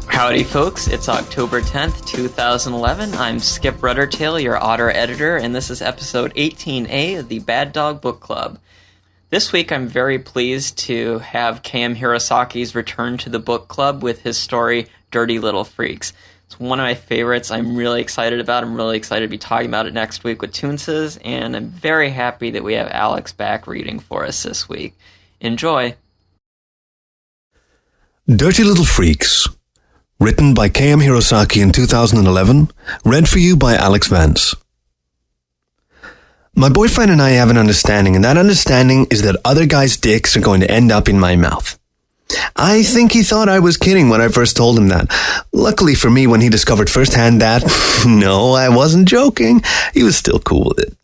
Howdy folks, it's October 10th, 2011. I'm Skip Ruddertail, your otter editor, and this is episode 18A of the Bad Dog Book Club. This week I'm very pleased to have KM Hirosaki's return to the book club with his story, Dirty Little Freaks. It's one of my favorites. I'm really excited about it. I'm really excited to be talking about it next week with Toonces, and I'm very happy that we have Alex back reading for us this week. Enjoy! Dirty Little Freaks. Written by KM Hirosaki in 2011, read for you by Alex Vance. My boyfriend and I have an understanding, and that understanding is that other guys' dicks are going to end up in my mouth. I think he thought I was kidding when I first told him that. Luckily for me, when he discovered firsthand that, no, I wasn't joking, he was still cool with it.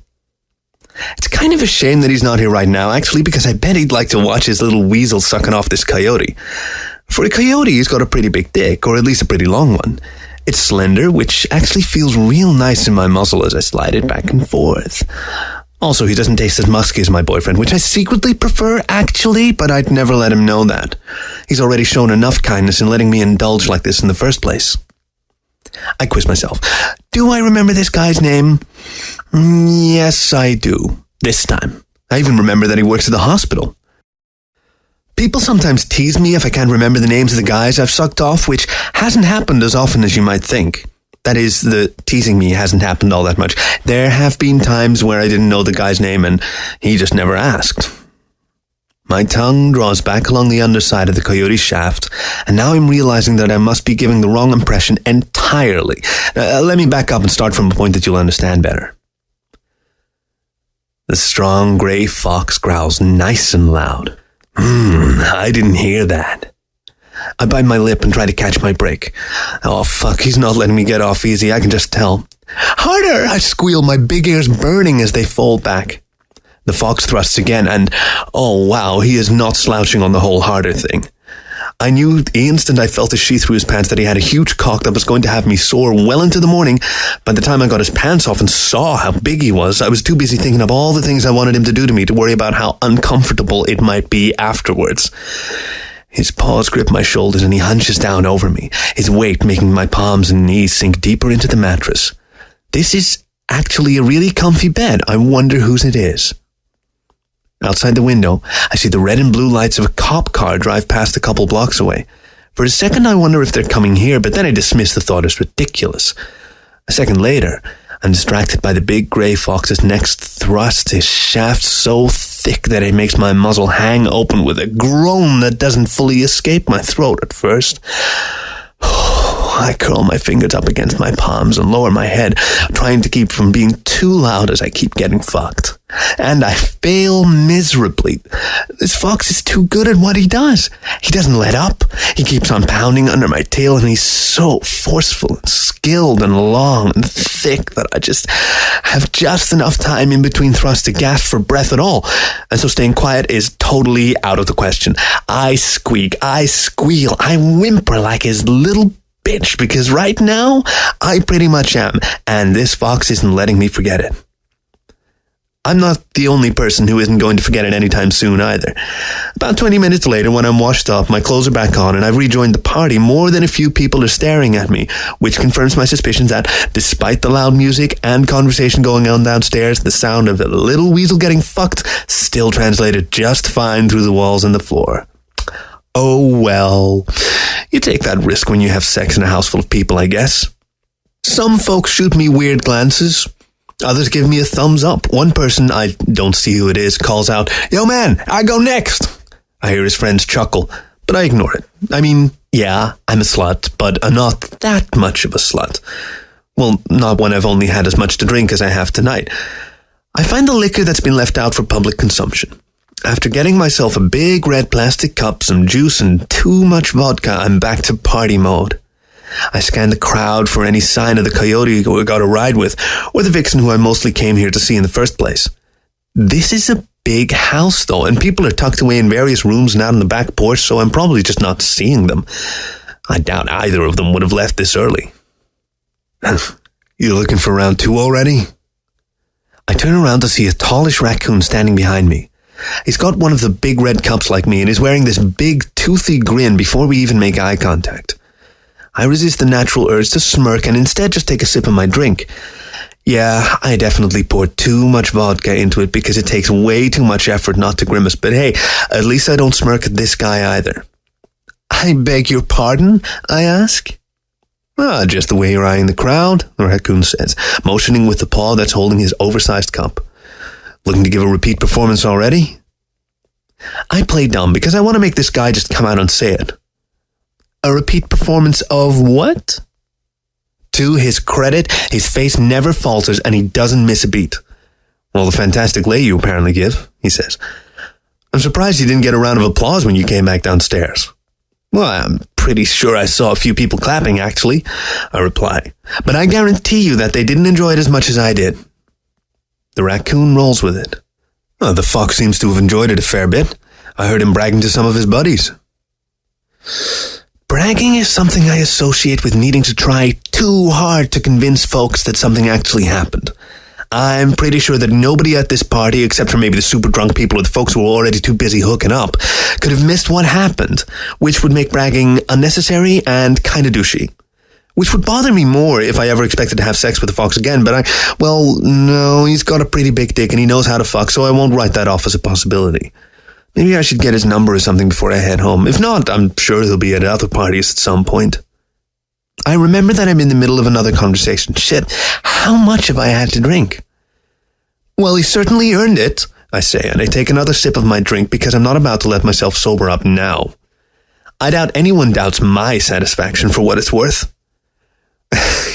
It's kind of a shame that he's not here right now, actually, because I bet he'd like to watch his little weasel sucking off this coyote. For a coyote, he's got a pretty big dick, or at least a pretty long one. It's slender, which actually feels real nice in my muzzle as I slide it back and forth. Also, he doesn't taste as musky as my boyfriend, which I secretly prefer, actually, but I'd never let him know that. He's already shown enough kindness in letting me indulge like this in the first place. I quiz myself. Do I remember this guy's name? Yes, I do. This time. I even remember that he works at the hospital. People sometimes tease me if I can't remember the names of the guys I've sucked off, which hasn't happened as often as you might think. That is, the teasing me hasn't happened all that much. There have been times where I didn't know the guy's name and he just never asked. My tongue draws back along the underside of the coyote's shaft, and now I'm realizing that I must be giving the wrong impression entirely. Let me back up and start from a point that you'll understand better. The strong gray fox growls nice and loud. I didn't hear that. I bite my lip and try to catch my break. Oh, fuck, he's not letting me get off easy, I can just tell. Harder! I squeal, my big ears burning as they fold back. The fox thrusts again, and, oh wow, he is not slouching on the whole harder thing. I knew the instant I felt the sheath through his pants that he had a huge cock that was going to have me sore well into the morning. By the time I got his pants off and saw how big he was, I was too busy thinking of all the things I wanted him to do to me to worry about how uncomfortable it might be afterwards. His paws grip my shoulders and he hunches down over me, his weight making my palms and knees sink deeper into the mattress. This is actually a really comfy bed. I wonder whose it is. Outside the window, I see the red and blue lights of a cop car drive past a couple blocks away. For a second, I wonder if they're coming here, but then I dismiss the thought as ridiculous. A second later, I'm distracted by the big gray fox's next thrust, his shaft so thick that it makes my muzzle hang open with a groan that doesn't fully escape my throat at first. I curl my fingers up against my palms and lower my head, trying to keep from being too loud as I keep getting fucked. And I fail miserably. This fox is too good at what he does. He doesn't let up. He keeps on pounding under my tail, and he's so forceful and skilled and long and thick that I just have just enough time in between thrusts to gasp for breath at all. And so staying quiet is totally out of the question. I squeak, I squeal, I whimper like his little bitch, because right now, I pretty much am, and this fox isn't letting me forget it. I'm not the only person who isn't going to forget it anytime soon either. About 20 minutes later, when I'm washed up, my clothes are back on, and I've rejoined the party, more than a few people are staring at me, which confirms my suspicions that, despite the loud music and conversation going on downstairs, the sound of the little weasel getting fucked still translated just fine through the walls and the floor. Oh well, you take that risk when you have sex in a house full of people, I guess. Some folks shoot me weird glances. Others give me a thumbs up. One person, I don't see who it is, calls out, "Yo man, I go next." I hear his friends chuckle, but I ignore it. I mean, yeah, I'm a slut, but not that much of a slut. Well, not when I've only had as much to drink as I have tonight. I find the liquor that's been left out for public consumption. After getting myself a big red plastic cup, some juice, and too much vodka, I'm back to party mode. I scan the crowd for any sign of the coyote who I got a ride with, or the vixen who I mostly came here to see in the first place. This is a big house, though, and people are tucked away in various rooms and out on the back porch, so I'm probably just not seeing them. I doubt either of them would have left this early. You looking for round 2 already? I turn around to see a tallish raccoon standing behind me. He's got one of the big red cups like me and is wearing this big, toothy grin before we even make eye contact. I resist the natural urge to smirk and instead just take a sip of my drink. Yeah, I definitely poured too much vodka into it because it takes way too much effort not to grimace, but hey, at least I don't smirk at this guy either. I beg your pardon, I ask. Just the way you're eyeing the crowd, the raccoon says, motioning with the paw that's holding his oversized cup. Looking to give a repeat performance already? I play dumb because I want to make this guy just come out and say it. A repeat performance of what? To his credit, his face never falters and he doesn't miss a beat. Well, the fantastic lay you apparently give, he says. I'm surprised you didn't get a round of applause when you came back downstairs. Well, I'm pretty sure I saw a few people clapping, actually, I reply. But I guarantee you that they didn't enjoy it as much as I did. The raccoon rolls with it. The fox seems to have enjoyed it a fair bit. I heard him bragging to some of his buddies. Bragging is something I associate with needing to try too hard to convince folks that something actually happened. I'm pretty sure that nobody at this party, except for maybe the super drunk people or the folks who were already too busy hooking up, could have missed what happened, which would make bragging unnecessary and kind of douchey. Which would bother me more if I ever expected to have sex with the fox again, but no, he's got a pretty big dick and he knows how to fuck, so I won't write that off as a possibility. Maybe I should get his number or something before I head home. If not, I'm sure he'll be at other parties at some point. I remember that I'm in the middle of another conversation. Shit, how much have I had to drink? Well, he certainly earned it, I say, and I take another sip of my drink because I'm not about to let myself sober up now. I doubt anyone doubts my satisfaction for what it's worth.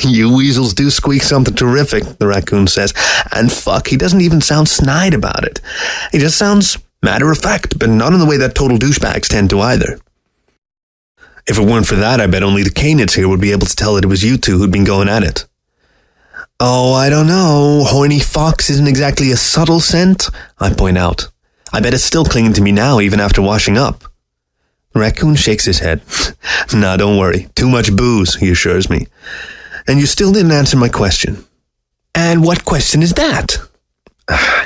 You weasels do squeak something terrific, the raccoon says, and fuck, he doesn't even sound snide about it. He just sounds matter of fact, but not in the way that total douchebags tend to either. If it weren't for that, I bet only the Canids here would be able to tell that it was you two who'd been going at it. Oh, I don't know. Horny fox isn't exactly a subtle scent, I point out. I bet it's still clinging to me now, even after washing up. The raccoon shakes his head. Nah, don't worry. Too much booze, he assures me. And you still didn't answer my question. And what question is that?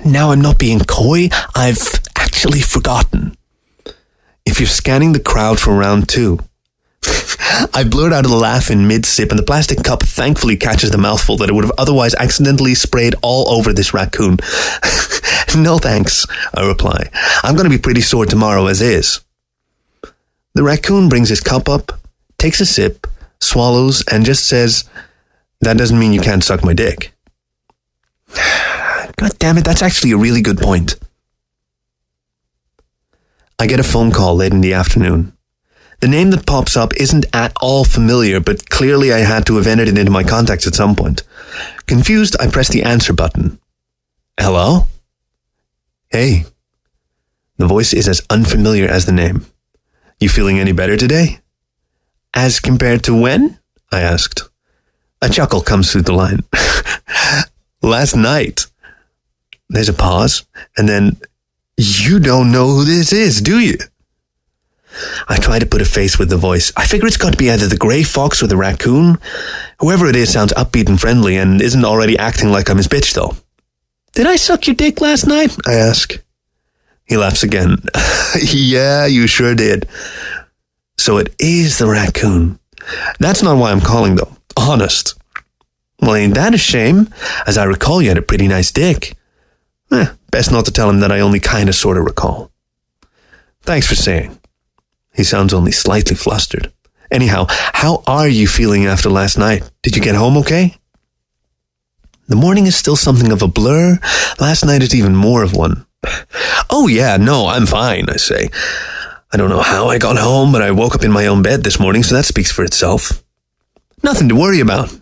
Now I'm not being coy. I've actually forgotten. If you're scanning the crowd for round 2. I blurt out a laugh in mid-sip and the plastic cup thankfully catches the mouthful that it would have otherwise accidentally sprayed all over this raccoon. No thanks, I reply. I'm going to be pretty sore tomorrow as is. The raccoon brings his cup up, takes a sip, swallows, and just says, that doesn't mean you can't suck my dick. God damn it, that's actually a really good point. I get a phone call late in the afternoon. The name that pops up isn't at all familiar, but clearly I had to have entered it into my contacts at some point. Confused, I press the answer button. Hello? Hey. The voice is as unfamiliar as the name. You feeling any better today? As compared to when? I asked. A chuckle comes through the line. Last night. There's a pause, and then, you don't know who this is, do you? I try to put a face with the voice. I figure it's got to be either the grey fox or the raccoon. Whoever it is sounds upbeat and friendly and isn't already acting like I'm his bitch, though. Did I suck your dick last night? I ask. He laughs again. Yeah, you sure did. So it is the raccoon. That's not why I'm calling, though. Honest. Well, ain't that a shame? As I recall, you had a pretty nice dick. Best not to tell him that I only kinda sorta recall. Thanks for saying. He sounds only slightly flustered. Anyhow, how are you feeling after last night? Did you get home okay? The morning is still something of a blur. Last night is even more of one. Oh yeah, no, I'm fine, I say. I don't know how I got home, but I woke up in my own bed this morning, so that speaks for itself. Nothing to worry about.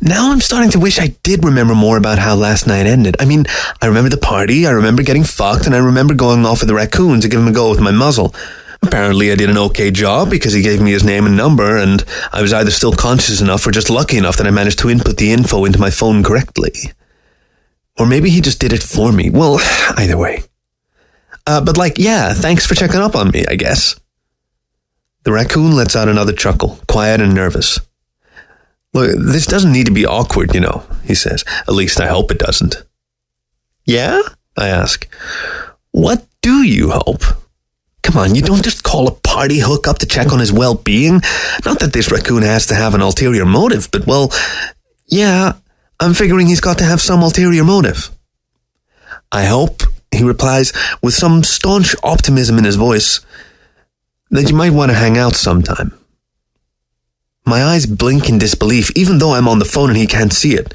Now I'm starting to wish I did remember more about how last night ended. I mean, I remember the party, I remember getting fucked, and I remember going off with the raccoon to give him a go with my muzzle. Apparently I did an okay job because he gave me his name and number, and I was either still conscious enough or just lucky enough that I managed to input the info into my phone correctly. Or maybe he just did it for me. Well, either way. But thanks for checking up on me, I guess. The raccoon lets out another chuckle, quiet and nervous. Look, this doesn't need to be awkward, he says. At least I hope it doesn't. Yeah? I ask. What do you hope? Come on, you don't just call a party hookup to check on his well-being. Not that this raccoon has to have an ulterior motive, but yeah, I'm figuring he's got to have some ulterior motive. I hope, he replies, with some staunch optimism in his voice, that you might want to hang out sometime. My eyes blink in disbelief, even though I'm on the phone and he can't see it.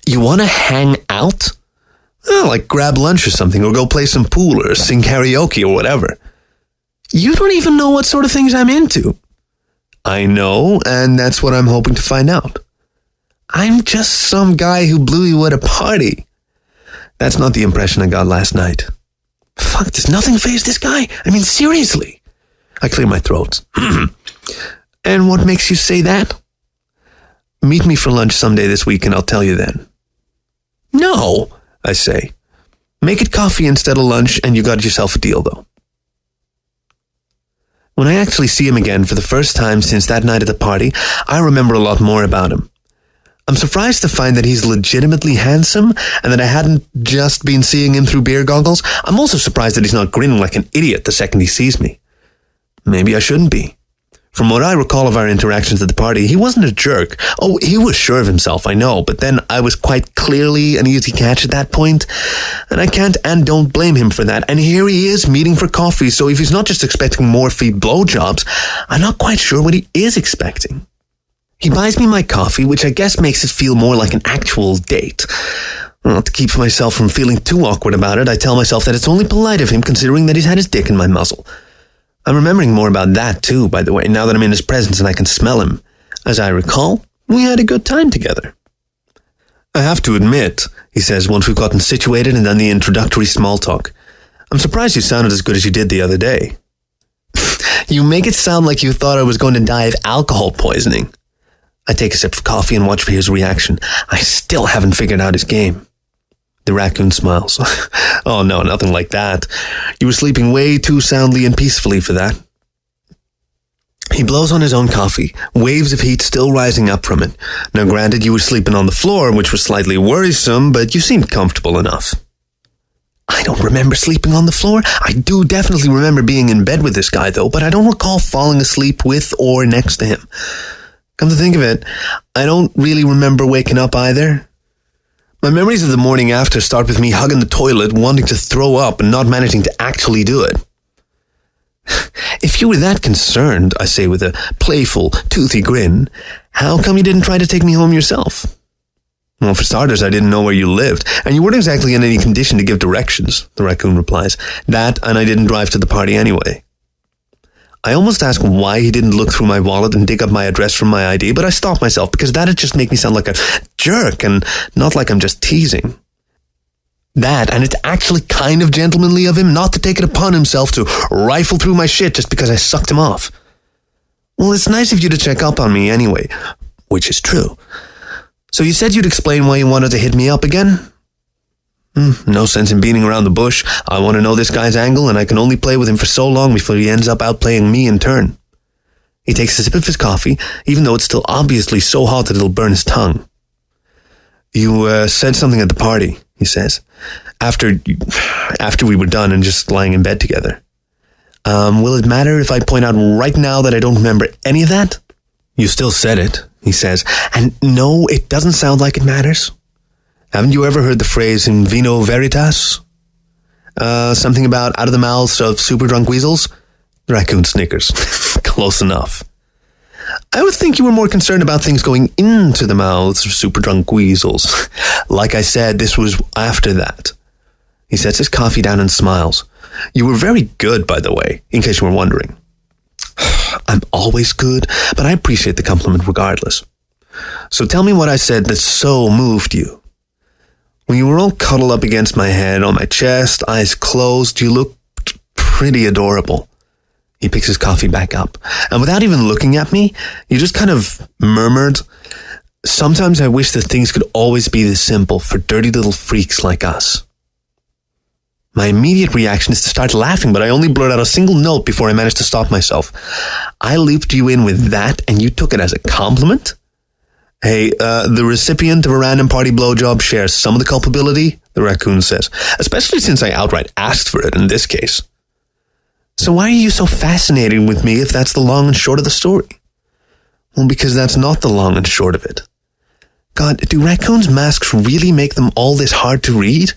You want to hang out? Like grab lunch or something, or go play some pool, or sing karaoke, or whatever. You don't even know what sort of things I'm into. I know, and that's what I'm hoping to find out. I'm just some guy who blew you at a party. That's not the impression I got last night. Fuck, does nothing faze this guy? I mean, seriously. I clear my throat. And what makes you say that? Meet me for lunch someday this week and I'll tell you then. No, I say. Make it coffee instead of lunch and you got yourself a deal, though. When I actually see him again for the first time since that night at the party, I remember a lot more about him. I'm surprised to find that he's legitimately handsome and that I hadn't just been seeing him through beer goggles. I'm also surprised that he's not grinning like an idiot the second he sees me. Maybe I shouldn't be. From what I recall of our interactions at the party, he wasn't a jerk. Oh, he was sure of himself, I know, but then I was quite clearly an easy catch at that point, and I can't and don't blame him for that. And here he is meeting for coffee, so if he's not just expecting more feet blowjobs, I'm not quite sure what he is expecting. He buys me my coffee, which I guess makes it feel more like an actual date. Well, to keep myself from feeling too awkward about it, I tell myself that it's only polite of him considering that he's had his dick in my muzzle. I'm remembering more about that too, by the way, now that I'm in his presence and I can smell him. As I recall, we had a good time together. I have to admit, he says once we've gotten situated and done the introductory small talk, I'm surprised you sounded as good as you did the other day. You make it sound like you thought I was going to die of alcohol poisoning. I take a sip of coffee and watch for his reaction. I still haven't figured out his game. The raccoon smiles. Oh no, nothing like that. You were sleeping way too soundly and peacefully for that. He blows on his own coffee, waves of heat still rising up from it. Now granted, you were sleeping on the floor, which was slightly worrisome, but you seemed comfortable enough. I don't remember sleeping on the floor. I do definitely remember being in bed with this guy though, but I don't recall falling asleep with or next to him. Come to think of it, I don't really remember waking up either. My memories of the morning after start with me hugging the toilet, wanting to throw up and not managing to actually do it. If you were that concerned, I say with a playful, toothy grin, how come you didn't try to take me home yourself? Well, for starters, I didn't know where you lived, and you weren't exactly in any condition to give directions, the raccoon replies. That, and I didn't drive to the party anyway. I almost ask why he didn't look through my wallet and dig up my address from my ID, but I stop myself because that'd just make me sound like a jerk and not like I'm just teasing. That, and it's actually kind of gentlemanly of him not to take it upon himself to rifle through my shit just because I sucked him off. Well, it's nice of you to check up on me anyway, which is true. So you said you'd explain why you wanted to hit me up again? No sense in beating around the bush. I want to know this guy's angle, and I can only play with him for so long before he ends up outplaying me in turn. He takes a sip of his coffee, even though it's still obviously so hot that it'll burn his tongue. You said something at the party, he says, after we were done and just lying in bed together. Will it matter if I point out right now that I don't remember any of that? You still said it, he says, and no, it doesn't sound like it matters. Haven't you ever heard the phrase in vino veritas? Something about out of the mouths of super drunk weasels? The raccoon snickers. Close enough. I would think you were more concerned about things going into the mouths of super drunk weasels. Like I said, this was after that. He sets his coffee down and smiles. You were very good, by the way, in case you were wondering. I'm always good, but I appreciate the compliment regardless. So tell me what I said that so moved you. When you were all cuddled up against my head, on my chest, eyes closed, you looked pretty adorable. He picks his coffee back up, and without even looking at me, you just kind of murmured, Sometimes I wish that things could always be this simple for dirty little freaks like us. My immediate reaction is to start laughing, but I only blurt out a single note before I manage to stop myself. I looped you in with that, and you took it as a compliment? Hey, the recipient of a random party blowjob shares some of the culpability, the raccoon says, especially since I outright asked for it in this case. So why are you so fascinated with me if that's the long and short of the story? Well, because that's not the long and short of it. God, do raccoons' masks really make them all this hard to read?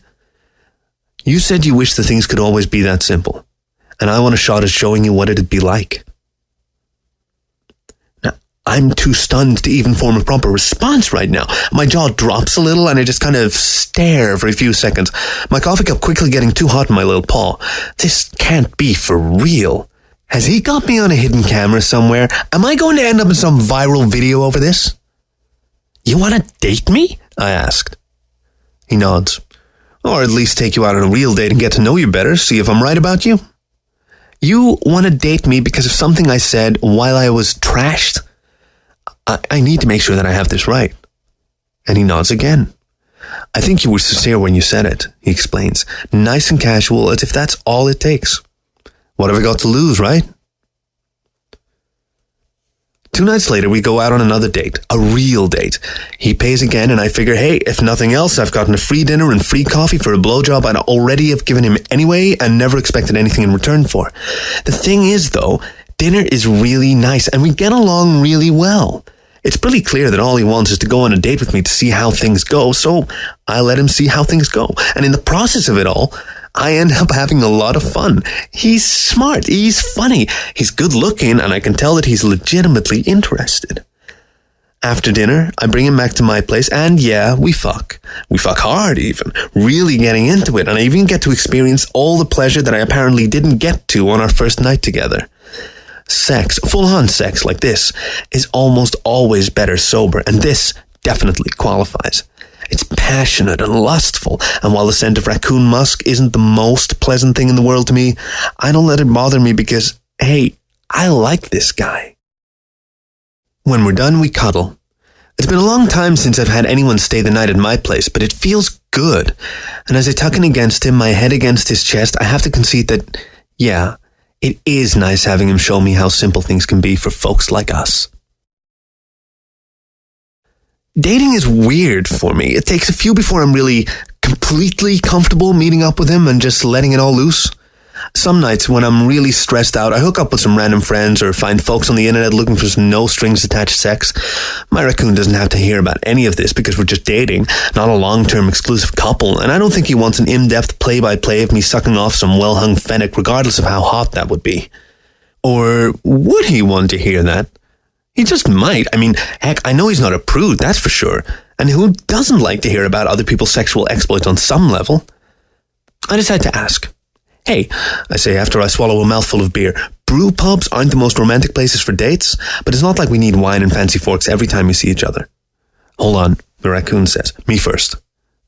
You said you wish the things could always be that simple, and I want a shot at showing you what it'd be like. Now, I'm too stunned to even form a proper response right now. My jaw drops a little, and I just kind of stare for a few seconds, my coffee cup quickly getting too hot in my little paw. This can't be for real. Has he got me on a hidden camera somewhere? Am I going to end up in some viral video over this? You want to date me? I asked. He nods. Or at least take you out on a real date and get to know you better, see if I'm right about you. You want to date me because of something I said while I was trashed? I need to make sure that I have this right. And he nods again. I think you were sincere when you said it, he explains, nice and casual, as if that's all it takes. What have I got to lose, right? 2 nights later, we go out on another date, a real date. He pays again, and I figure, hey, if nothing else, I've gotten a free dinner and free coffee for a blowjob I'd already have given him anyway and never expected anything in return for. The thing is, though, dinner is really nice, and we get along really well. It's pretty clear that all he wants is to go on a date with me to see how things go, so I let him see how things go. And in the process of it all, I end up having a lot of fun. He's smart, he's funny, he's good looking, and I can tell that he's legitimately interested. After dinner, I bring him back to my place, and yeah, we fuck. We fuck hard even, really getting into it, and I even get to experience all the pleasure that I apparently didn't get to on our first night together. Sex, full-on sex like this, is almost always better sober, and this definitely qualifies. It's passionate and lustful, and while the scent of raccoon musk isn't the most pleasant thing in the world to me, I don't let it bother me because, hey, I like this guy. When we're done, we cuddle. It's been a long time since I've had anyone stay the night at my place, but it feels good. And as I tuck in against him, my head against his chest, I have to concede that, yeah, it is nice having him show me how simple things can be for folks like us. Dating is weird for me. It takes a few before I'm really completely comfortable meeting up with him and just letting it all loose. Some nights when I'm really stressed out, I hook up with some random friends or find folks on the internet looking for some no-strings-attached sex. My raccoon doesn't have to hear about any of this because we're just dating, not a long-term exclusive couple, and I don't think he wants an in-depth play-by-play of me sucking off some well-hung fennec regardless of how hot that would be. Or would he want to hear that? He just might. I mean, heck, I know he's not a prude, that's for sure. And who doesn't like to hear about other people's sexual exploits on some level? I decide to ask. Hey, I say after I swallow a mouthful of beer, brew pubs aren't the most romantic places for dates, but it's not like we need wine and fancy forks every time we see each other. Hold on, the raccoon says. Me first.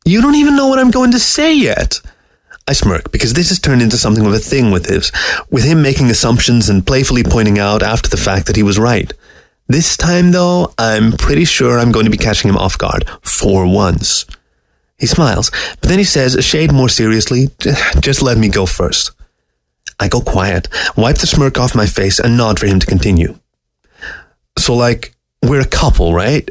You don't even know what I'm going to say yet. I smirk, because this has turned into something of a thing with him making assumptions and playfully pointing out after the fact that he was right. This time, though, I'm pretty sure I'm going to be catching him off guard, for once. He smiles, but then he says, a shade more seriously, just let me go first. I go quiet, wipe the smirk off my face, and nod for him to continue. So, we're a couple, right?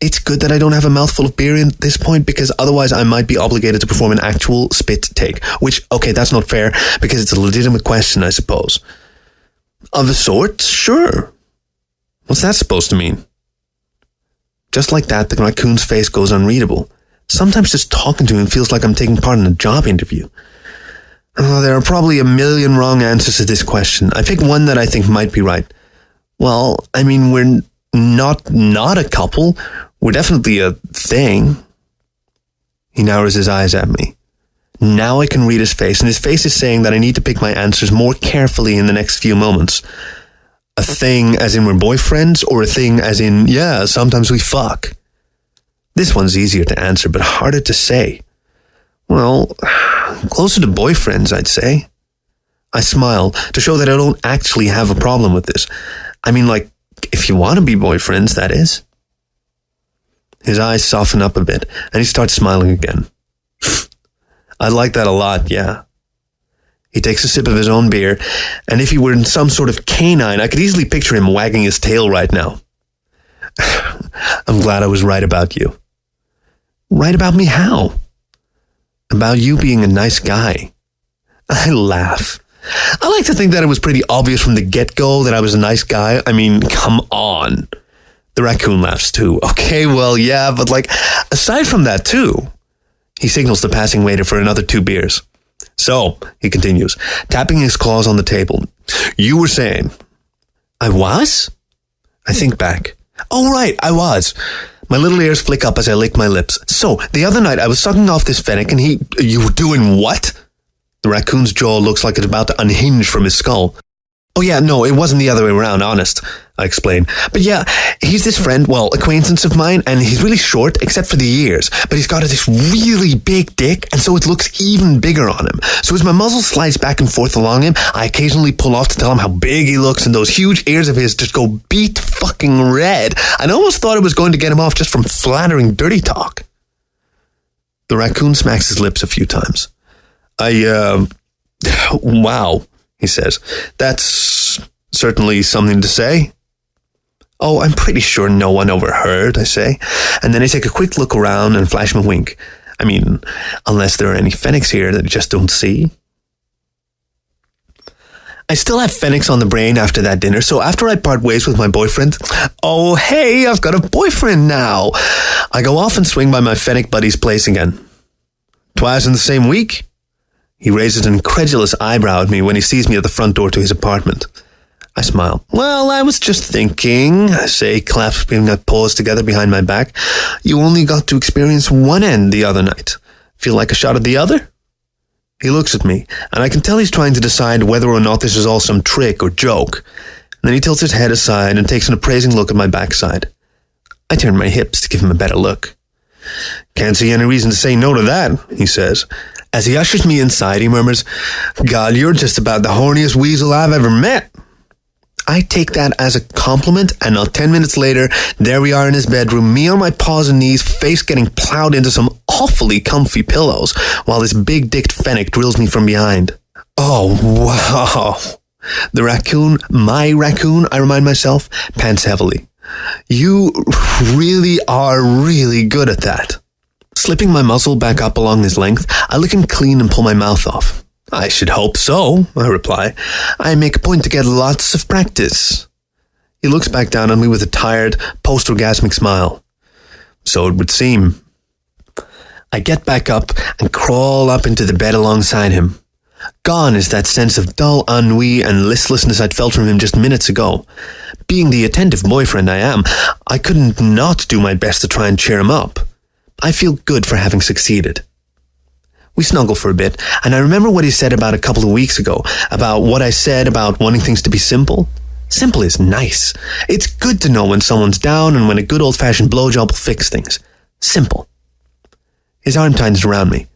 It's good that I don't have a mouthful of beer at this point, because otherwise I might be obligated to perform an actual spit take, which, okay, that's not fair, because it's a legitimate question, I suppose. Of a sort, sure. What's that supposed to mean? Just like that, the raccoon's face goes unreadable. Sometimes just talking to him feels like I'm taking part in a job interview. There are probably a million wrong answers to this question. I pick one that I think might be right. Well, I mean, we're not a couple. We're definitely a thing. He narrows his eyes at me. Now I can read his face, and his face is saying that I need to pick my answers more carefully in the next few moments. A thing as in we're boyfriends, or a thing as in, yeah, sometimes we fuck? This one's easier to answer, but harder to say. Well, closer to boyfriends, I'd say. I smile to show that I don't actually have a problem with this. I mean, if you want to be boyfriends, that is. His eyes soften up a bit, and he starts smiling again. I like that a lot, yeah. He takes a sip of his own beer, and if he were in some sort of canine, I could easily picture him wagging his tail right now. I'm glad I was right about you. Right about me how? About you being a nice guy. I laugh. I like to think that it was pretty obvious from the get-go that I was a nice guy. I mean, come on. The raccoon laughs too. Okay, well, yeah, but aside from that too. He signals the passing waiter for another 2 beers. So, he continues, tapping his claws on the table. You were saying. I was? I think back. Oh, right, I was. My little ears flick up as I lick my lips. So, the other night I was sucking off this fennec and you were doing what? The raccoon's jaw looks like it's about to unhinge from his skull. Oh yeah, no, it wasn't the other way around, honest, I explain. But yeah, he's this friend, acquaintance of mine, and he's really short, except for the ears. But he's got this really big dick, and so it looks even bigger on him. So as my muzzle slides back and forth along him, I occasionally pull off to tell him how big he looks, and those huge ears of his just go beet fucking red. I almost thought it was going to get him off just from flattering dirty talk. The raccoon smacks his lips a few times. Wow, he says. That's certainly something to say. Oh, I'm pretty sure no one overheard, I say. And then I take a quick look around and flash him a wink. I mean, unless there are any fennecs here that I just don't see. I still have fennecs on the brain after that dinner, so after I part ways with my boyfriend, oh, hey, I've got a boyfriend now. I go off and swing by my fennec buddy's place again. Twice in the same week? He raises an incredulous eyebrow at me when he sees me at the front door to his apartment. I smile. Well, I was just thinking, I say, clasping my paws together behind my back. You only got to experience one end the other night. Feel like a shot at the other? He looks at me, and I can tell he's trying to decide whether or not this is all some trick or joke. And then he tilts his head aside and takes an appraising look at my backside. I turn my hips to give him a better look. Can't see any reason to say no to that, he says. As he ushers me inside, he murmurs, God, you're just about the horniest weasel I've ever met. I take that as a compliment, and not 10 minutes later, there we are in his bedroom, me on my paws and knees, face getting plowed into some awfully comfy pillows, while this big-dicked fennec drills me from behind. Oh, wow. The raccoon, my raccoon, I remind myself, pants heavily. You really are really good at that. Slipping my muzzle back up along his length, I lick him clean and pull my mouth off. I should hope so, I reply. I make a point to get lots of practice. He looks back down on me with a tired, post-orgasmic smile. So it would seem. I get back up and crawl up into the bed alongside him. Gone is that sense of dull ennui and listlessness I'd felt from him just minutes ago. Being the attentive boyfriend I am, I couldn't not do my best to try and cheer him up. I feel good for having succeeded. We snuggle for a bit, and I remember what he said about a couple of weeks ago, about what I said about wanting things to be simple. Simple is nice. It's good to know when someone's down and when a good old-fashioned blowjob will fix things. Simple. His arm tightens around me.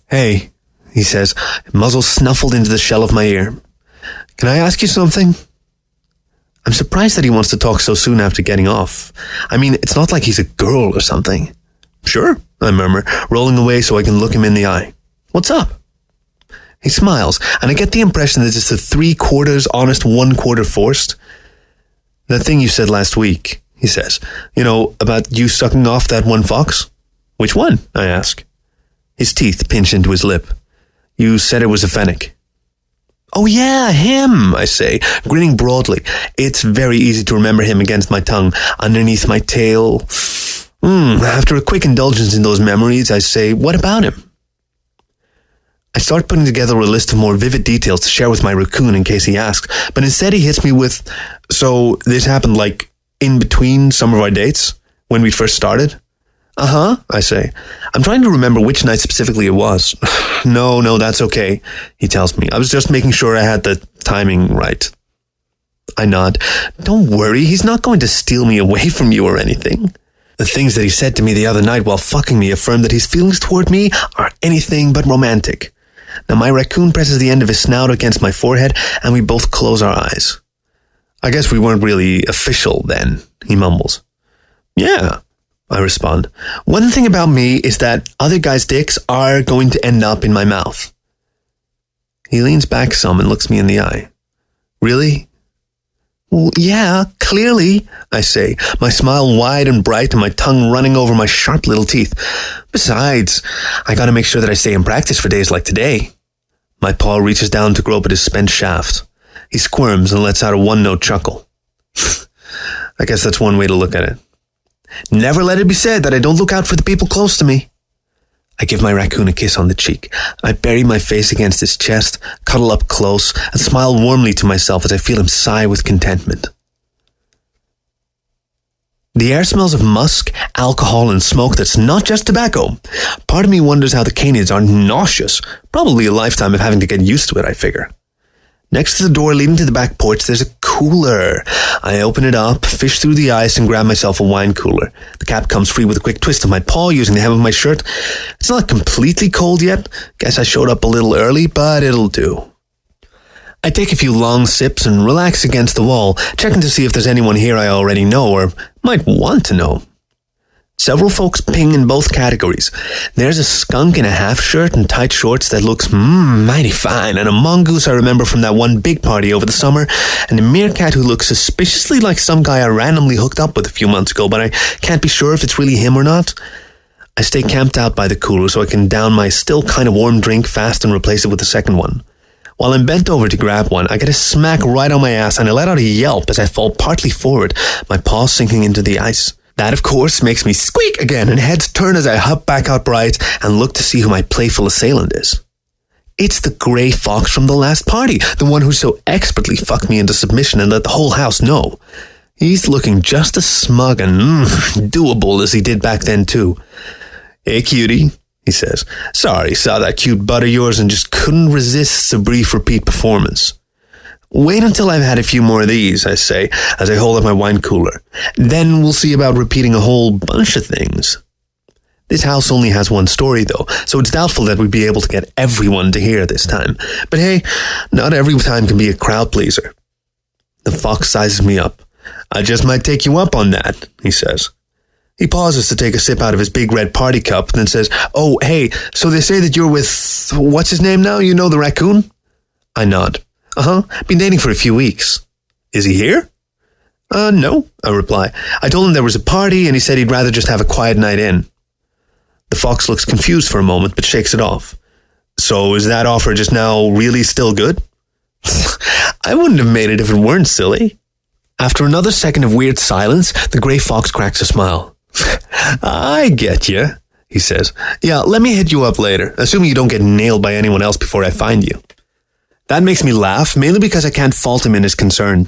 Hey, he says, muzzle snuffled into the shell of my ear. Can I ask you something? I'm surprised that he wants to talk so soon after getting off. I mean, it's not like he's a girl or something. Sure, I murmur, rolling away so I can look him in the eye. What's up? He smiles, and I get the impression that it's a 3/4 honest, 1/4 forced. That thing you said last week, he says. You know, about you sucking off that one fox? Which one? I ask. His teeth pinch into his lip. You said it was a fennec. Oh yeah, him, I say, grinning broadly. It's very easy to remember him against my tongue, underneath my tail. After a quick indulgence in those memories, I say, what about him? I start putting together a list of more vivid details to share with my raccoon in case he asks, but instead he hits me with, so this happened in between some of our dates, when we first started? Uh-huh, I say. I'm trying to remember which night specifically it was. No, that's okay, he tells me. I was just making sure I had the timing right. I nod. Don't worry, he's not going to steal me away from you or anything. The things that he said to me the other night while fucking me affirm that his feelings toward me are anything but romantic. Now my raccoon presses the end of his snout against my forehead, and we both close our eyes. I guess we weren't really official then, he mumbles. Yeah, I respond. One thing about me is that other guys' dicks are going to end up in my mouth. He leans back some and looks me in the eye. Really? Well, yeah, clearly, I say, my smile wide and bright and my tongue running over my sharp little teeth. Besides, I gotta make sure that I stay in practice for days like today. My paw reaches down to grope at his spent shaft. He squirms and lets out a one-note chuckle. I guess that's one way to look at it. Never let it be said that I don't look out for the people close to me. I give my raccoon a kiss on the cheek. I bury my face against his chest, cuddle up close, and smile warmly to myself as I feel him sigh with contentment. The air smells of musk, alcohol, and smoke that's not just tobacco. Part of me wonders how the canids aren't nauseous. Probably a lifetime of having to get used to it, I figure. Next to the door leading to the back porch, there's a cooler. I open it up, fish through the ice, and grab myself a wine cooler. The cap comes free with a quick twist of my paw using the hem of my shirt. It's not completely cold yet. Guess I showed up a little early, but it'll do. I take a few long sips and relax against the wall, checking to see if there's anyone here I already know or might want to know. Several folks ping in both categories. There's a skunk in a half shirt and tight shorts that looks mighty fine, and a mongoose I remember from that one big party over the summer, and a meerkat who looks suspiciously like some guy I randomly hooked up with a few months ago, but I can't be sure if it's really him or not. I stay camped out by the cooler so I can down my still kind of warm drink fast and replace it with a second one. While I'm bent over to grab one, I get a smack right on my ass and I let out a yelp as I fall partly forward, my paw sinking into the ice. That, of course, makes me squeak again, and heads turn as I hop back upright and look to see who my playful assailant is. It's the grey fox from the last party, the one who so expertly fucked me into submission and let the whole house know. He's looking just as smug and doable as he did back then, too. Hey, cutie, he says. Sorry, saw that cute butt of yours and just couldn't resist the brief repeat performance. Wait until I've had a few more of these, I say, as I hold up my wine cooler. Then we'll see about repeating a whole bunch of things. This house only has one story, though, so it's doubtful that we'd be able to get everyone to hear this time. But hey, not every time can be a crowd pleaser. The fox sizes me up. I just might take you up on that, he says. He pauses to take a sip out of his big red party cup, then says, Oh, hey, so they say that you're with, what's his name now? You know, the raccoon? I nod. Been dating for a few weeks. Is he here? No, I reply. I told him there was a party and he said he'd rather just have a quiet night in. The fox looks confused for a moment, but shakes it off. So is that offer just now really still good? I wouldn't have made it if it weren't silly. After another second of weird silence, the grey fox cracks a smile. I get you, he says. Yeah, let me hit you up later, assuming you don't get nailed by anyone else before I find you. That makes me laugh, mainly because I can't fault him in his concern.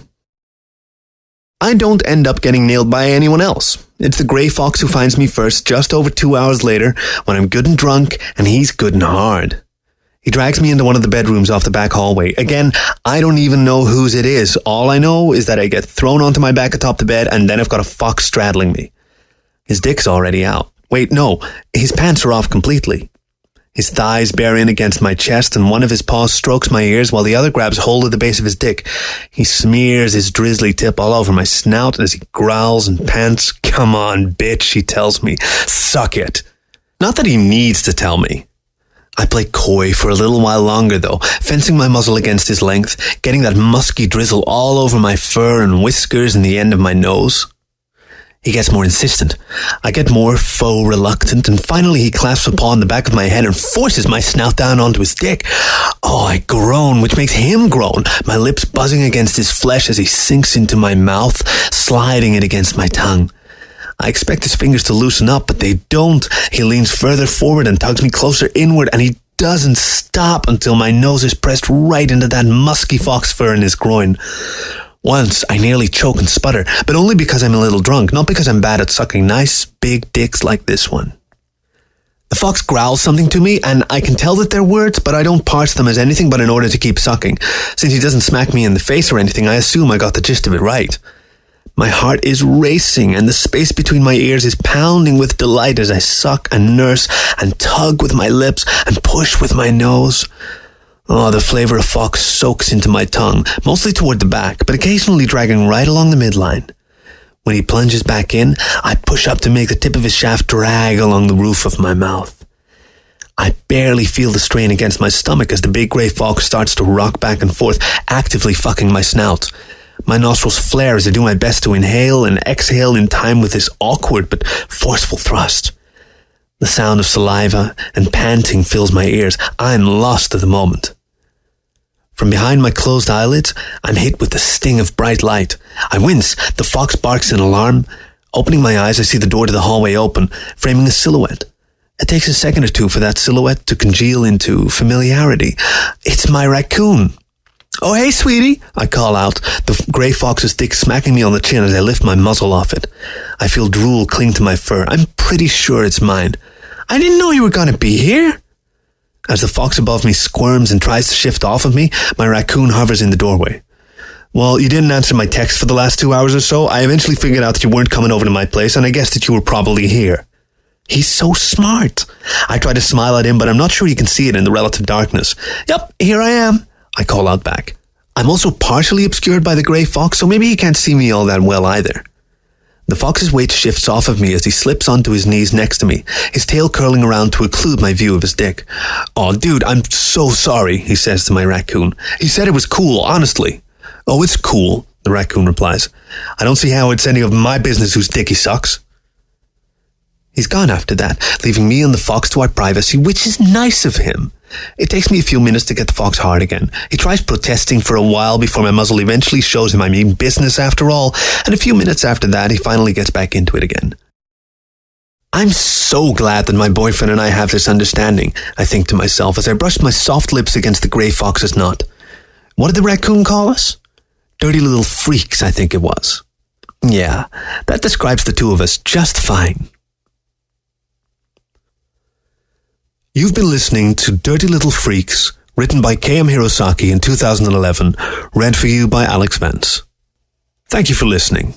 I don't end up getting nailed by anyone else. It's the grey fox who finds me first just over 2 hours later, when I'm good and drunk, and he's good and hard. He drags me into one of the bedrooms off the back hallway. Again, I don't even know whose it is. All I know is that I get thrown onto my back atop the bed, and then I've got a fox straddling me. His dick's already out. Wait, no, his pants are off completely. His thighs bear in against my chest, and one of his paws strokes my ears while the other grabs hold of the base of his dick. He smears his drizzly tip all over my snout as he growls and pants. Come on, bitch, he tells me. Suck it. Not that he needs to tell me. I play coy for a little while longer, though, fencing my muzzle against his length, getting that musky drizzle all over my fur and whiskers and the end of my nose. He gets more insistent. I get more faux reluctant, and finally he clasps a paw on the back of my head and forces my snout down onto his dick. Oh, I groan, which makes him groan, my lips buzzing against his flesh as he sinks into my mouth, sliding it against my tongue. I expect his fingers to loosen up, but they don't. He leans further forward and tugs me closer inward, and he doesn't stop until my nose is pressed right into that musky fox fur in his groin. Once, I nearly choke and sputter, but only because I'm a little drunk, not because I'm bad at sucking nice, big dicks like this one. The fox growls something to me, and I can tell that they're words, but I don't parse them as anything but in order to keep sucking. Since he doesn't smack me in the face or anything, I assume I got the gist of it right. My heart is racing, and the space between my ears is pounding with delight as I suck and nurse and tug with my lips and push with my nose. Oh, the flavor of fox soaks into my tongue, mostly toward the back, but occasionally dragging right along the midline. When he plunges back in, I push up to make the tip of his shaft drag along the roof of my mouth. I barely feel the strain against my stomach as the big grey fox starts to rock back and forth, actively fucking my snout. My nostrils flare as I do my best to inhale and exhale in time with this awkward but forceful thrust. The sound of saliva and panting fills my ears. I'm lost at the moment. From behind my closed eyelids, I'm hit with the sting of bright light. I wince. The fox barks in alarm. Opening my eyes, I see the door to the hallway open, framing a silhouette. It takes a second or two for that silhouette to congeal into familiarity. It's my raccoon. "Oh, hey, sweetie," I call out, the grey fox's dick smacking me on the chin as I lift my muzzle off it. I feel drool cling to my fur. I'm pretty sure it's mine. "I didn't know you were going to be here." As the fox above me squirms and tries to shift off of me, my raccoon hovers in the doorway. "Well, you didn't answer my text for the last 2 hours or so. I eventually figured out that you weren't coming over to my place, and I guessed that you were probably here." He's so smart. I try to smile at him, but I'm not sure he can see it in the relative darkness. "Yep, here I am," I call out back. I'm also partially obscured by the grey fox, so maybe he can't see me all that well either. The fox's weight shifts off of me as he slips onto his knees next to me, his tail curling around to occlude my view of his dick. "Oh, dude, I'm so sorry," he says to my raccoon. "He said it was cool, honestly." "Oh, it's cool," the raccoon replies. "I don't see how it's any of my business whose dick he sucks." He's gone after that, leaving me and the fox to our privacy, which is nice of him. It takes me a few minutes to get the fox hard again. He tries protesting for a while before my muzzle eventually shows him I mean business after all, and a few minutes after that, he finally gets back into it again. I'm so glad that my boyfriend and I have this understanding, I think to myself as I brush my soft lips against the grey fox's nut. What did the raccoon call us? Dirty little freaks, I think it was. Yeah, that describes the two of us just fine. You've been listening to Dirty Little Freaks, written by KM Hirosaki in 2011, read for you by Alex Vance. Thank you for listening.